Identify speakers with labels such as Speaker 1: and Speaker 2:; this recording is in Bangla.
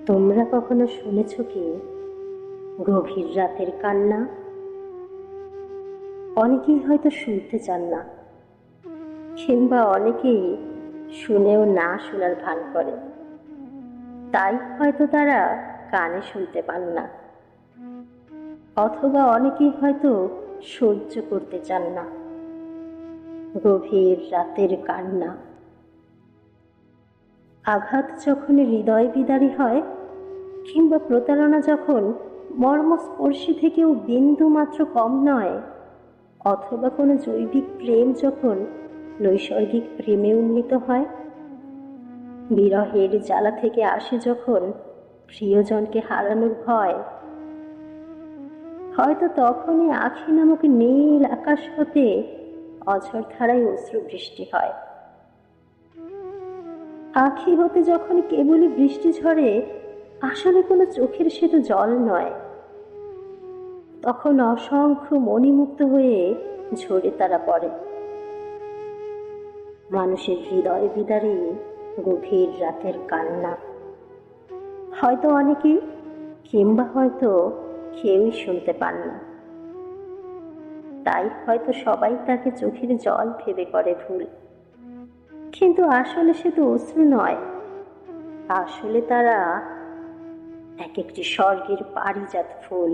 Speaker 1: তোমরা কখনো শুনেছ কি গভীর রাতের কান্না? অনেকেই হয়তো শুনতে চান না, কিংবা অনেকেই শুনেও না শোনার ভান করে। তাই হয়তো তারা কানে শুনতে পান না, অথবা অনেকেই হয়তো সহ্য করতে চান না গভীর রাতের কান্না। আঘাত যখন হৃদয় বিদারী হয়, কিংবা প্রতারণা যখন মর্মস্পর্শী থেকেও বিন্দু মাত্র কম নয়, অথবা কোনো জৈবিক প্রেম যখন নৈসর্গিক প্রেমে উন্নীত হয়, বিরহের জ্বালা থেকে আসে যখন প্রিয়জনকে হারানোর ভয়, হয়তো তখনই আখি নামক নীল আকাশ হতে অঝর ধারায় অশ্রু বৃষ্টি হয়। আখি হতে যখন কেবলই বৃষ্টি ঝরে, আসলে কোনো চোখের সে তো জল নয়, তখন অসংখ্য মণিমুক্ত হয়ে ঝরে তারা পড়ে। মানুষের হৃদয় বিদারী গভীর রাতের কান্না হয়তো অনেকেই, কিংবা হয়তো কেউই শুনতে পান না। তাই হয়তো সবাই তাকে চোখের জল ভেবে করে ভুল, কিন্তু আসলে সে তো অশ্রু নয়, আসলে তারা এক একটি স্বর্গের পারিজাত ফুল।